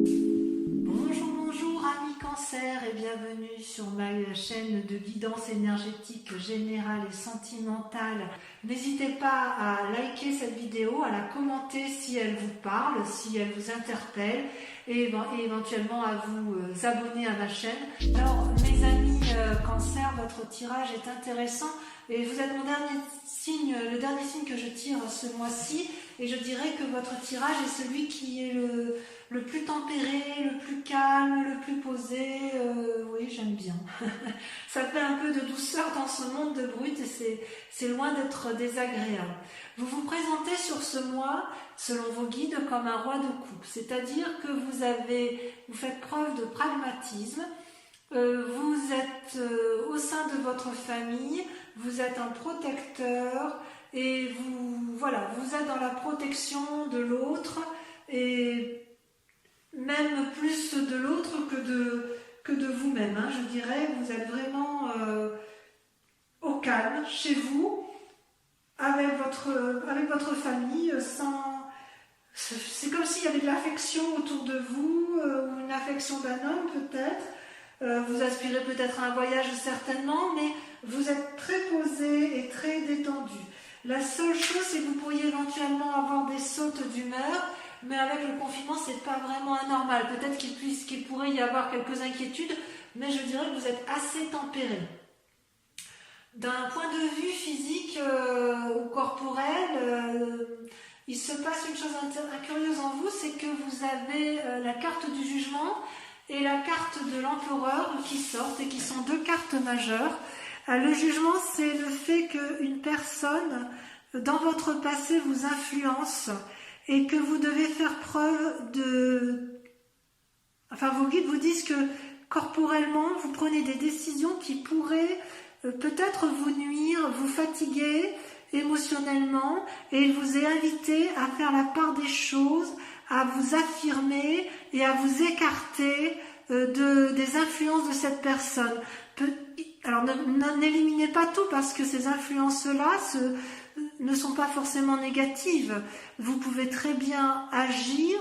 Bonjour, bonjour amis Cancer et bienvenue sur ma chaîne de guidance énergétique générale et sentimentale. N'hésitez pas à liker cette vidéo, à la commenter si elle vous parle, si elle vous interpelle et éventuellement à vous abonner à ma chaîne. Alors mes amis Cancer, votre tirage est intéressant et vous êtes mon dernier signe, le dernier signe que je tire ce mois-ci, et je dirais que votre tirage est celui qui est le plus tempéré, le plus calme, le plus posé. Oui, j'aime bien. Ça fait un peu de douceur dans ce monde de brut et c'est loin d'être désagréable. Vous vous présentez sur ce mois, selon vos guides, comme un roi de coupe, c'est-à-dire que vous faites preuve de pragmatisme. Vous êtes au sein de votre famille, vous êtes un protecteur et vous êtes dans la protection de l'autre et même plus de l'autre que de vous-même. Hein, je dirais, vous êtes vraiment au calme chez vous, avec votre famille, c'est comme s'il y avait de l'affection autour de vous, ou une affection d'un homme peut-être. Vous aspirez peut-être à un voyage certainement, mais vous êtes très posé et très détendu. La seule chose, c'est que vous pourriez éventuellement avoir des sautes d'humeur, mais avec le confinement, c'est pas vraiment anormal. Peut-être qu'il pourrait y avoir quelques inquiétudes, mais je dirais que vous êtes assez tempéré. D'un point de vue physique ou corporel, il se passe une chose curieuse en vous, c'est que vous avez la carte du jugement et la carte de l'empereur qui sortent et qui sont deux cartes majeures. Le jugement, c'est le fait qu'une personne dans votre passé vous influence et que vous devez faire preuve de... Enfin, vos guides vous disent que corporellement, vous prenez des décisions qui pourraient peut-être vous nuire, vous fatiguer émotionnellement, et il vous est invité à faire la part des choses, à vous affirmer et à vous écarter des influences de cette personne. Alors n'éliminez pas tout parce que ces influences-là ne sont pas forcément négatives. Vous pouvez très bien agir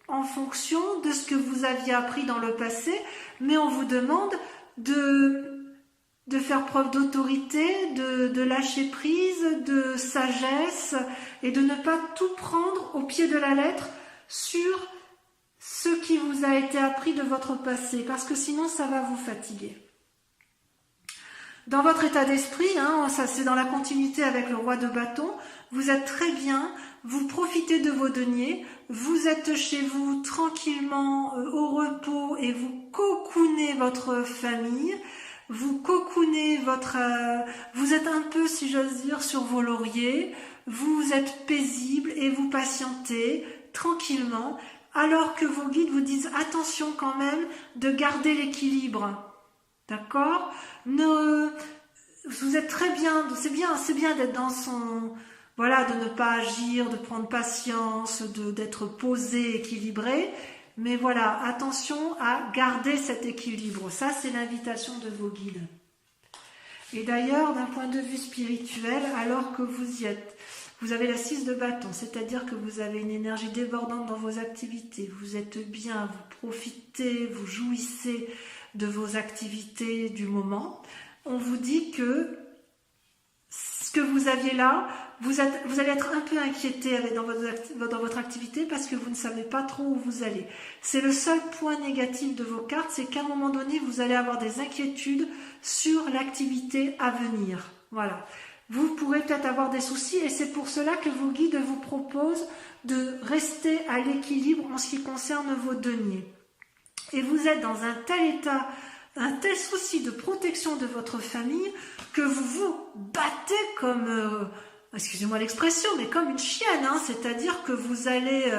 en fonction de ce que vous aviez appris dans le passé, mais on vous demande de faire preuve d'autorité, de lâcher prise, de sagesse et de ne pas tout prendre au pied de la lettre sur ce qui vous a été appris de votre passé, parce que sinon ça va vous fatiguer. Dans votre état d'esprit, ça c'est dans la continuité avec le roi de bâton, vous êtes très bien, vous profitez de vos deniers, vous êtes chez vous tranquillement au repos et vous cocoonez votre famille, vous cocoonez vous êtes un peu, si j'ose dire, sur vos lauriers, vous êtes paisible et vous patientez tranquillement, alors que vos guides vous disent attention quand même de garder l'équilibre. D'accord? Vous êtes très bien, c'est bien d'être dans son... Voilà, de ne pas agir, de prendre patience, d'être posé, équilibré. Mais voilà, attention à garder cet équilibre. Ça, c'est l'invitation de vos guides. Et d'ailleurs, d'un point de vue spirituel, alors que vous y êtes, vous avez la 6 de bâton, c'est-à-dire que vous avez une énergie débordante dans vos activités. Vous êtes bien, vous profitez, vous jouissez de vos activités du moment. On vous dit que ce que vous aviez là, vous allez être un peu inquiété dans votre activité parce que vous ne savez pas trop où vous allez. C'est le seul point négatif de vos cartes, c'est qu'à un moment donné, vous allez avoir des inquiétudes sur l'activité à venir. Voilà. Vous pourrez peut-être avoir des soucis et c'est pour cela que vos guides vous proposent de rester à l'équilibre en ce qui concerne vos deniers. Et vous êtes dans un tel état, un tel souci de protection de votre famille que vous vous battez comme, excusez-moi l'expression, mais comme une chienne, c'est-à-dire que vous allez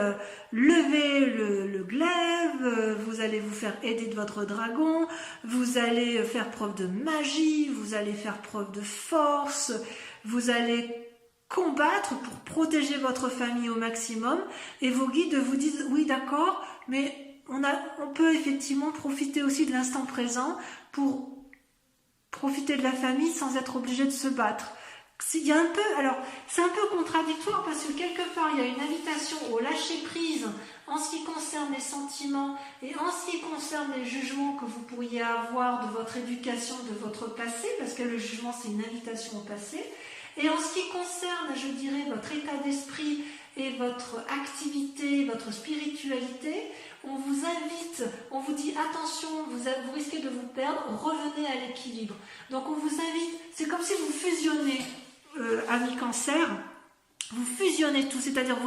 lever le glaive, vous allez vous faire aider de votre dragon, vous allez faire preuve de magie, vous allez faire preuve de force, vous allez combattre pour protéger votre famille au maximum, et vos guides vous disent oui d'accord, mais on peut effectivement profiter aussi de l'instant présent pour profiter de la famille sans être obligé de se battre. il y a un peu, alors c'est un peu contradictoire parce que quelque part il y a une invitation au lâcher prise en ce qui concerne les sentiments et en ce qui concerne les jugements que vous pourriez avoir de votre éducation, de votre passé, parce que le jugement c'est une invitation au passé, et en ce qui concerne, je dirais, votre état d'esprit et votre activité, votre spiritualité, on vous invite, on vous dit attention, vous risquez de vous perdre, revenez à l'équilibre. Donc on vous invite, c'est comme si vous fusionnez, amis cancer, vous fusionnez tout, c'est-à-dire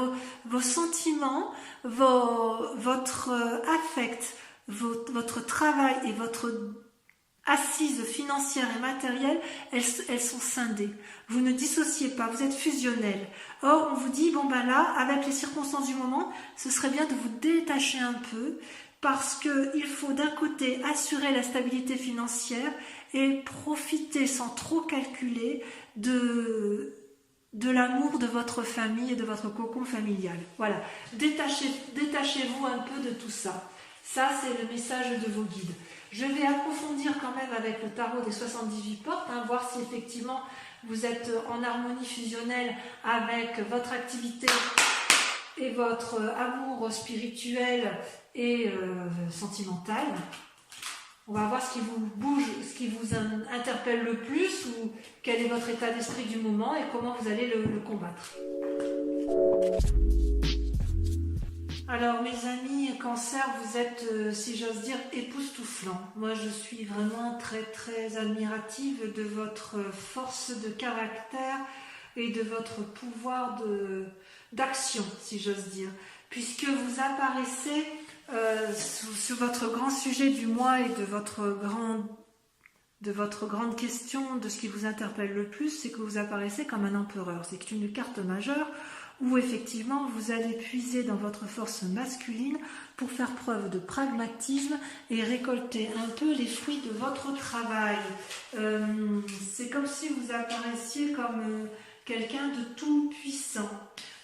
vos sentiments, votre affect, votre travail et votre assise financière et matérielle, elles sont scindées. Vous ne dissociez pas, vous êtes fusionnel. Or, on vous dit, bon ben là, avec les circonstances du moment, ce serait bien de vous détacher un peu, parce qu'il faut d'un côté assurer la stabilité financière et profiter sans trop calculer de l'amour de votre famille et de votre cocon familial. Voilà, détachez-vous un peu de tout ça. Ça, c'est le message de vos guides. Je vais approfondir quand même avec le tarot des 78 portes, voir si effectivement vous êtes en harmonie fusionnelle avec votre activité et votre amour spirituel et sentimental. On va voir ce qui vous bouge, ce qui vous interpelle le plus, ou quel est votre état d'esprit du moment et comment vous allez le combattre. Alors mes amis cancer, vous êtes, si j'ose dire, époustouflants. Moi je suis vraiment très très admirative de votre force de caractère et de votre pouvoir d'action, si j'ose dire. Puisque vous apparaissez sur votre grand sujet du mois et de votre grande question, de ce qui vous interpelle le plus, c'est que vous apparaissez comme un empereur. C'est une carte majeure où effectivement vous allez puiser dans votre force masculine pour faire preuve de pragmatisme et récolter un peu les fruits de votre travail. C'est comme si vous apparaissiez comme quelqu'un de tout puissant.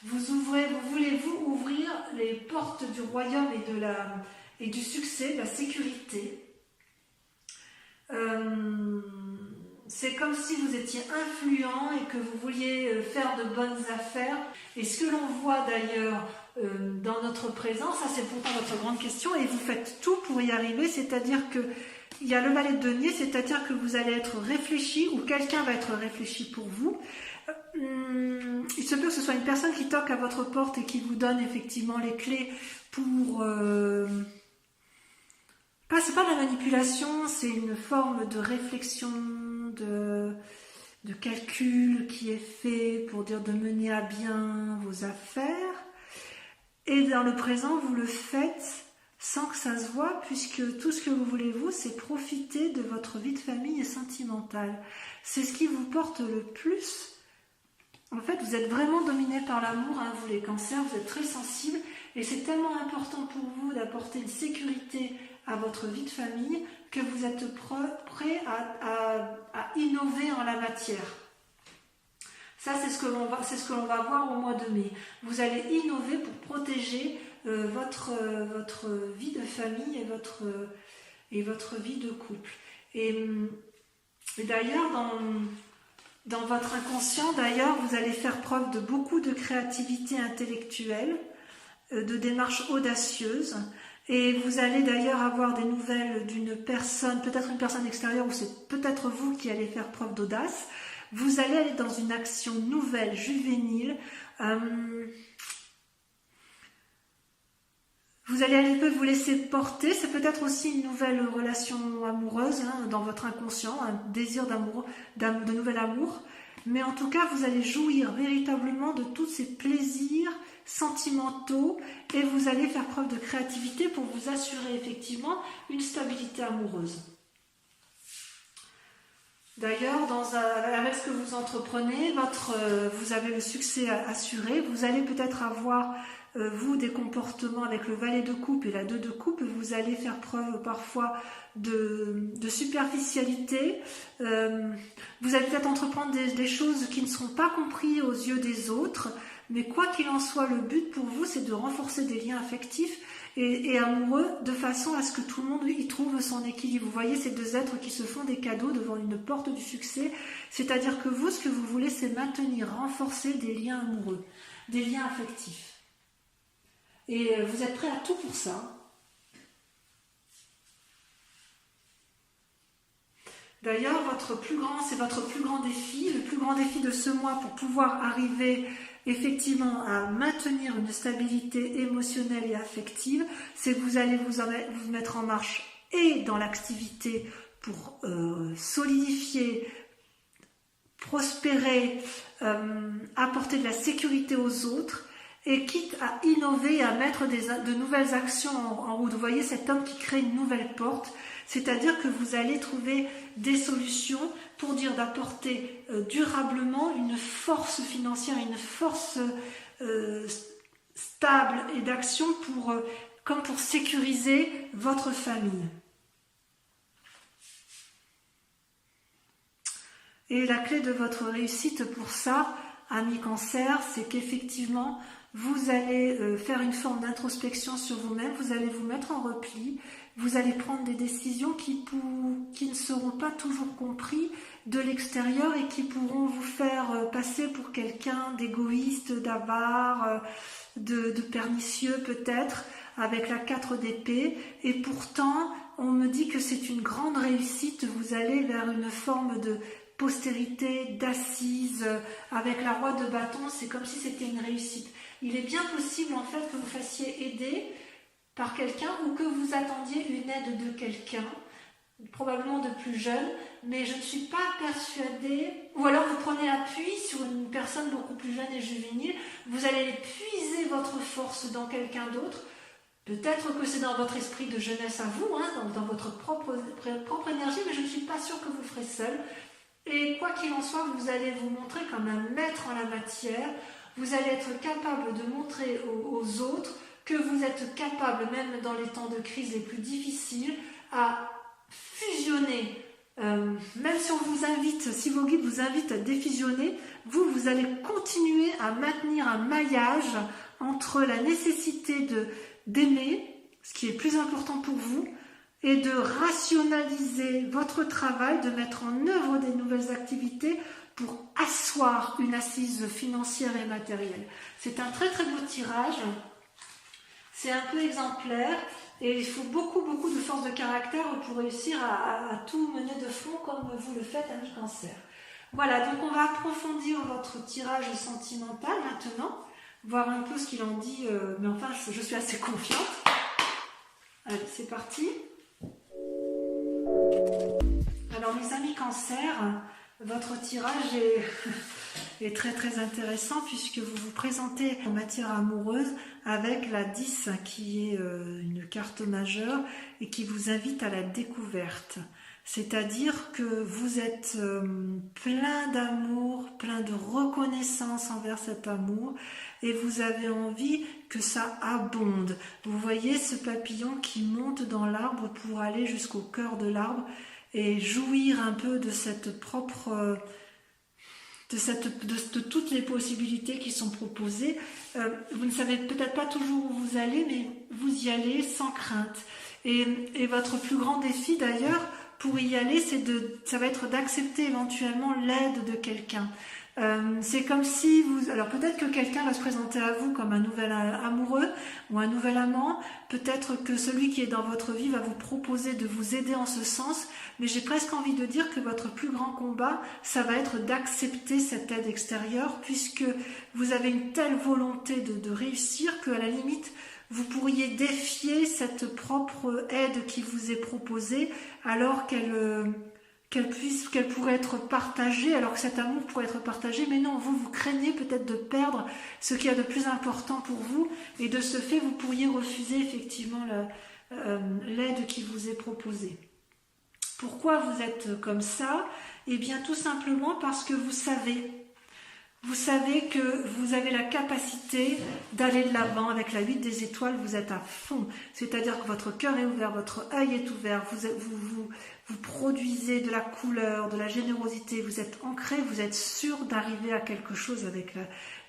Vous voulez-vous ouvrir les portes du royaume et du succès, de la sécurité. C'est comme si vous étiez influent et que vous vouliez faire de bonnes affaires. Et ce que l'on voit d'ailleurs dans notre présent, ça c'est pourtant votre grande question, et vous faites tout pour y arriver, c'est-à-dire que il y a le valet de denier, c'est-à-dire que vous allez être réfléchi ou quelqu'un va être réfléchi pour vous. Il se peut que ce soit une personne qui toque à votre porte et qui vous donne effectivement les clés pour... c'est pas de la manipulation, c'est une forme de réflexion, de calcul qui est fait pour dire de mener à bien vos affaires. Et dans le présent, vous le faites sans que ça se voie, puisque tout ce que vous voulez, vous, c'est profiter de votre vie de famille et sentimentale. C'est ce qui vous porte le plus. En fait, vous êtes vraiment dominé par l'amour, vous les cancers, vous êtes très sensibles, et c'est tellement important pour vous d'apporter une sécurité à votre vie de famille que vous êtes prêt à innover en la matière. Ça, c'est ce que l'on va voir au mois de mai. Vous allez innover pour protéger votre vie de famille et votre vie de couple. Et d'ailleurs, dans votre inconscient, d'ailleurs, vous allez faire preuve de beaucoup de créativité intellectuelle, de démarches audacieuses, et vous allez d'ailleurs avoir des nouvelles d'une personne, peut-être une personne extérieure, ou c'est peut-être vous qui allez faire preuve d'audace. Vous allez aller dans une action nouvelle, juvénile. Vous allez un peu vous laisser porter. C'est peut-être aussi une nouvelle relation amoureuse dans votre inconscient, un désir d'amour, de nouvel amour. Mais en tout cas, vous allez jouir véritablement de tous ces plaisirs sentimentaux et vous allez faire preuve de créativité pour vous assurer effectivement une stabilité amoureuse. D'ailleurs, avec ce que vous entreprenez, vous avez le succès assuré. Vous allez peut-être avoir, vous, des comportements avec le valet de coupe et la 2 de coupe. Vous allez faire preuve parfois de superficialité. Vous allez peut-être entreprendre des choses qui ne seront pas comprises aux yeux des autres. Mais quoi qu'il en soit, le but pour vous, c'est de renforcer des liens affectifs et amoureux, de façon à ce que tout le monde y trouve son équilibre. Vous voyez ces deux êtres qui se font des cadeaux devant une porte du succès, c'est-à-dire que vous, ce que vous voulez, c'est maintenir, renforcer des liens amoureux, des liens affectifs. Et vous êtes prêts à tout pour ça. D'ailleurs, c'est votre plus grand défi, le plus grand défi de ce mois pour pouvoir arriver effectivement à maintenir une stabilité émotionnelle et affective, c'est que vous allez vous mettre en marche et dans l'activité pour solidifier, prospérer, apporter de la sécurité aux autres, et quitte à innover, à mettre de nouvelles actions en route. Vous voyez cet homme qui crée une nouvelle porte, c'est-à-dire que vous allez trouver des solutions pour dire d'apporter durablement une force financière, une force stable et d'action comme pour sécuriser votre famille. Et la clé de votre réussite pour ça, amis Cancer, c'est qu'effectivement, vous allez faire une forme d'introspection sur vous-même, vous allez vous mettre en repli, vous allez prendre des décisions qui ne seront pas toujours comprises de l'extérieur et qui pourront vous faire passer pour quelqu'un d'égoïste, d'avare, de pernicieux peut-être, avec la 4 d'épée. Et pourtant, on me dit que c'est une grande réussite, vous allez vers une forme de postérité, d'assise, avec la roi de bâton, c'est comme si c'était une réussite. Il est bien possible en fait que vous fassiez aider par quelqu'un ou que vous attendiez une aide de quelqu'un, probablement de plus jeune, mais je ne suis pas persuadée, ou alors vous prenez appui sur une personne beaucoup plus jeune et juvénile, vous allez puiser votre force dans quelqu'un d'autre, peut-être que c'est dans votre esprit de jeunesse à vous, dans votre propre énergie, mais je ne suis pas sûre que vous le ferez seul. Et quoi qu'il en soit, vous allez vous montrer comme un maître en la matière, vous allez être capable de montrer aux autres que vous êtes capable, même dans les temps de crise les plus difficiles, à fusionner. Même si on vous invite, si vos guides vous invitent à défusionner, vous allez continuer à maintenir un maillage entre la nécessité d'aimer, ce qui est plus important pour vous, et de rationaliser votre travail, de mettre en œuvre des nouvelles activités pour asseoir une assise financière et matérielle. C'est un très très beau tirage, c'est un peu exemplaire et il faut beaucoup de force de caractère pour réussir à tout mener de front comme vous le faites, amis Cancer. Voilà, donc on va approfondir votre tirage sentimental maintenant, voir un peu ce qu'il en dit, mais enfin je suis assez confiante. Allez, c'est parti. Alors mes amis Cancer, votre tirage est très très intéressant puisque vous vous présentez en matière amoureuse avec la 10 qui est une carte majeure et qui vous invite à la découverte. C'est-à-dire que vous êtes plein d'amour, plein de reconnaissance envers cet amour et vous avez envie que ça abonde. Vous voyez ce papillon qui monte dans l'arbre pour aller jusqu'au cœur de l'arbre et jouir un peu de cette propre... de toutes les possibilités qui sont proposées. Vous ne savez peut-être pas toujours où vous allez, mais vous y allez sans crainte. Et votre plus grand défi d'ailleurs, pour y aller, ça va être d'accepter éventuellement l'aide de quelqu'un. C'est comme si alors peut-être que quelqu'un va se présenter à vous comme un nouvel amoureux ou un nouvel amant, peut-être que celui qui est dans votre vie va vous proposer de vous aider en ce sens, mais j'ai presque envie de dire que votre plus grand combat, ça va être d'accepter cette aide extérieure, puisque vous avez une telle volonté de réussir qu'à la limite, vous pourriez défier cette propre aide qui vous est proposée, alors qu'elle pourrait être partagée, alors que cet amour pourrait être partagé, mais non, vous craignez peut-être de perdre ce qu'il y a de plus important pour vous, et de ce fait, vous pourriez refuser effectivement l'aide qui vous est proposée. Pourquoi vous êtes comme ça? Eh bien, tout simplement parce que vous savez Vous savez que vous avez la capacité d'aller de l'avant avec la 8 des étoiles, vous êtes à fond. C'est-à-dire que votre cœur est ouvert, votre œil est ouvert, vous produisez de la couleur, de la générosité, vous êtes ancré, vous êtes sûr d'arriver à quelque chose avec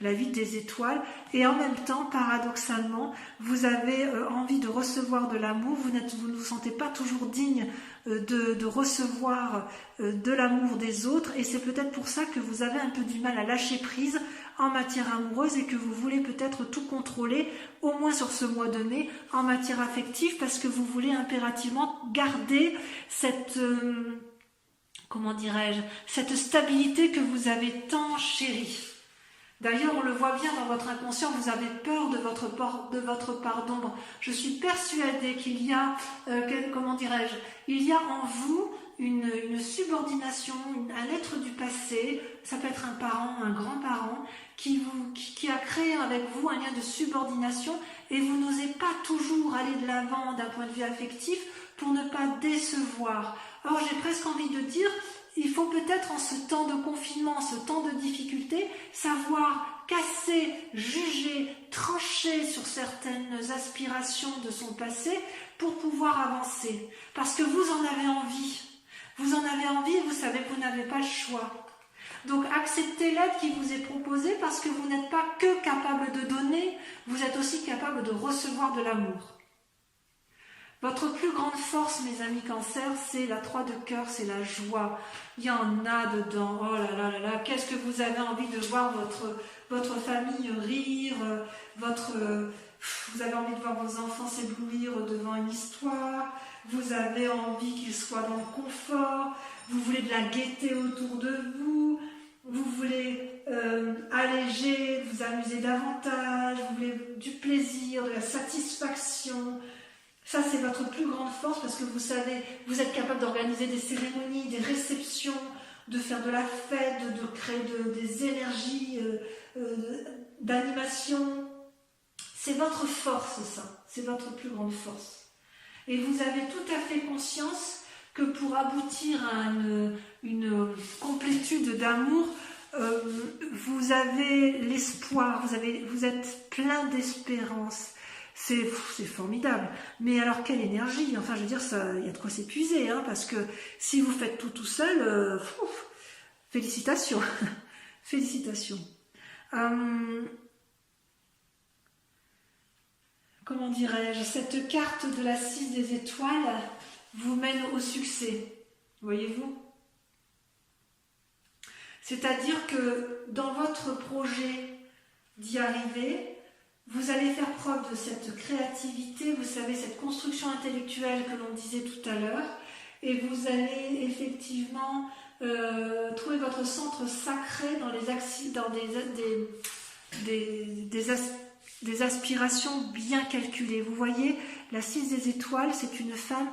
la 8 des étoiles. Et en même temps, paradoxalement, vous avez envie de recevoir de l'amour, vous ne vous sentez pas toujours digne de recevoir de l'amour des autres, et c'est peut-être pour ça que vous avez un peu du mal à lâcher prise en matière amoureuse et que vous voulez peut-être tout contrôler, au moins sur ce mois de mai, en matière affective, parce que vous voulez impérativement garder cette, comment dirais-je, cette stabilité que vous avez tant chérie. D'ailleurs, on le voit bien dans votre inconscient, vous avez peur de votre part d'ombre. Je suis persuadée qu'il y a, comment dirais-je, il y a en vous une subordination, un être du passé, ça peut être un parent, un grand-parent, qui a créé avec vous un lien de subordination et vous n'osez pas toujours aller de l'avant d'un point de vue affectif pour ne pas décevoir. Alors j'ai presque envie de dire, il faut peut-être en ce temps de confinement, en ce temps de difficulté, savoir casser, juger, trancher sur certaines aspirations de son passé pour pouvoir avancer. Parce que vous en avez envie. Vous en avez envie et vous savez que vous n'avez pas le choix. Donc acceptez l'aide qui vous est proposée parce que vous n'êtes pas que capable de donner, vous êtes aussi capable de recevoir de l'amour. Votre plus grande force, mes amis Cancer, c'est la 3 de cœur, c'est la joie. Il y en a dedans. Oh là là là là, qu'est-ce que vous avez envie de voir votre famille rire, vous avez envie de voir vos enfants s'éblouir devant une histoire, vous avez envie qu'ils soient dans le confort, vous voulez de la gaieté autour de vous, vous voulez alléger, vous amuser davantage, vous voulez du plaisir, de la satisfaction. Ça, c'est votre plus grande force parce que vous savez, vous êtes capable d'organiser des cérémonies, des réceptions, de faire de la fête, de créer des énergies d'animation. C'est votre force, ça. C'est votre plus grande force. Et vous avez tout à fait conscience que pour aboutir à une complétude d'amour, vous avez l'espoir, vous êtes plein d'espérance. C'est formidable. Mais alors, quelle énergie! Enfin, je veux dire, il y a de quoi s'épuiser, hein, parce que si vous faites tout seul, félicitations. Félicitations. Comment dirais-je, cette carte de la 6 des étoiles vous mène au succès. Voyez-vous? C'est-à-dire que dans votre projet d'y arriver, vous allez faire preuve de cette créativité, vous savez, cette construction intellectuelle que l'on disait tout à l'heure, et vous allez effectivement trouver votre centre sacré dans des aspirations bien calculées. Vous voyez, la 6 des étoiles, c'est une femme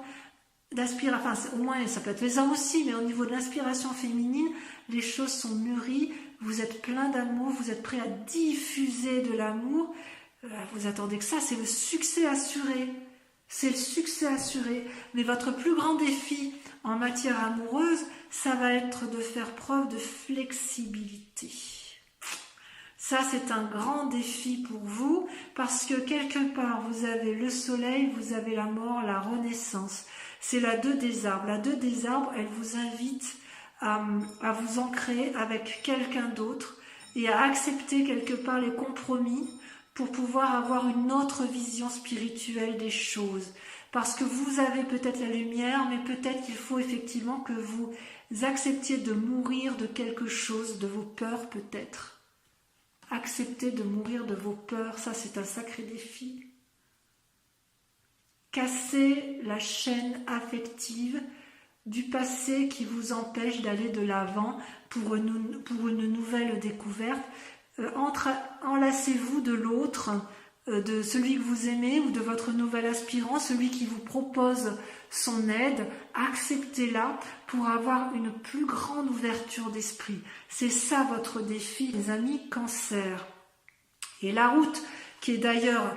d'aspiration, enfin au moins ça peut être les hommes aussi, mais au niveau de l'inspiration féminine, les choses sont mûries, vous êtes plein d'amour, vous êtes prêt à diffuser de l'amour. Vous attendez que ça, c'est le succès assuré. C'est le succès assuré. Mais votre plus grand défi en matière amoureuse, ça va être de faire preuve de flexibilité. Ça, c'est un grand défi pour vous, parce que quelque part, vous avez le soleil, vous avez la mort, la renaissance. C'est la 2 des arbres. La 2 des arbres, elle vous invite à vous ancrer avec quelqu'un d'autre et à accepter quelque part les compromis pour pouvoir avoir une autre vision spirituelle des choses. Parce que vous avez peut-être la lumière, mais peut-être qu'il faut effectivement que vous acceptiez de mourir de quelque chose, de vos peurs peut-être. Accepter de mourir de vos peurs, ça c'est un sacré défi. Casser la chaîne affective du passé qui vous empêche d'aller de l'avant pour une nouvelle découverte. Enlacez-vous de l'autre, de celui que vous aimez ou de votre nouvel aspirant, celui qui vous propose son aide, acceptez-la pour avoir une plus grande ouverture d'esprit. C'est ça votre défi, les amis Cancer. Et la route qui est d'ailleurs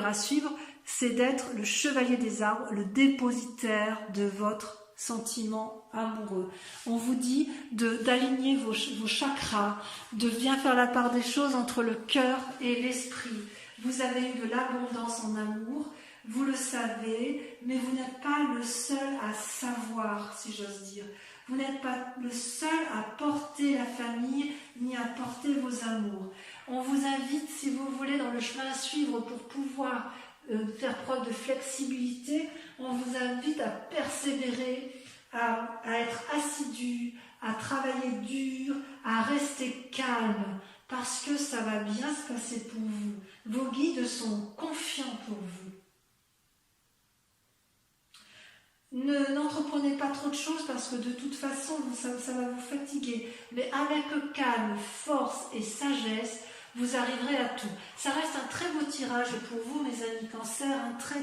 à suivre, c'est d'être le chevalier des arbres, le dépositaire de votre sentiments amoureux. On vous dit d'aligner vos chakras, de bien faire la part des choses entre le cœur et l'esprit. Vous avez eu de l'abondance en amour, vous le savez, mais vous n'êtes pas le seul à savoir, si j'ose dire. Vous n'êtes pas le seul à porter la famille, ni à porter vos amours. On vous invite, si vous voulez, dans le chemin à suivre pour pouvoir faire preuve de flexibilité, on vous invite à persévérer, à être assidu, à travailler dur, à rester calme, parce que ça va bien se passer pour vous. Vos guides sont confiants pour vous. N'entreprenez pas trop de choses parce que de toute façon, ça va vous fatiguer. Mais avec calme, force et sagesse, vous arriverez à tout. Ça reste un très beau tirage pour vous, mes amis Cancer, un très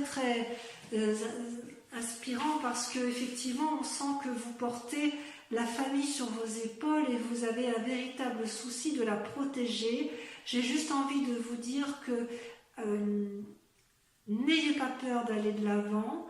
inspirant parce que effectivement, on sent que vous portez la famille sur vos épaules et vous avez un véritable souci de la protéger. J'ai juste envie de vous dire que n'ayez pas peur d'aller de l'avant.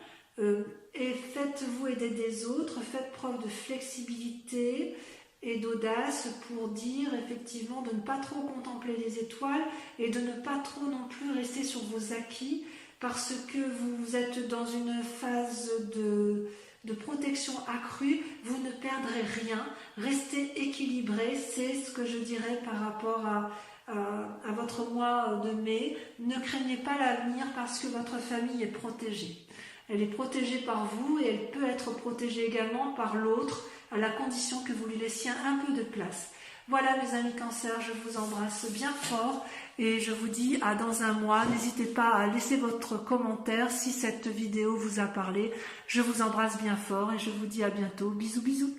Et faites-vous aider des autres, faites preuve de flexibilité et d'audace pour dire effectivement de ne pas trop contempler les étoiles et de ne pas trop non plus rester sur vos acquis parce que vous êtes dans une phase de protection accrue, vous ne perdrez rien, restez équilibré, c'est ce que je dirais par rapport à votre mois de mai. Ne craignez pas l'avenir parce que votre famille est protégée. Elle est protégée par vous et elle peut être protégée également par l'autre à la condition que vous lui laissiez un peu de place. Voilà mes amis Cancer, je vous embrasse bien fort et je vous dis à dans un mois. N'hésitez pas à laisser votre commentaire si cette vidéo vous a parlé. Je vous embrasse bien fort et je vous dis à bientôt. Bisous bisous.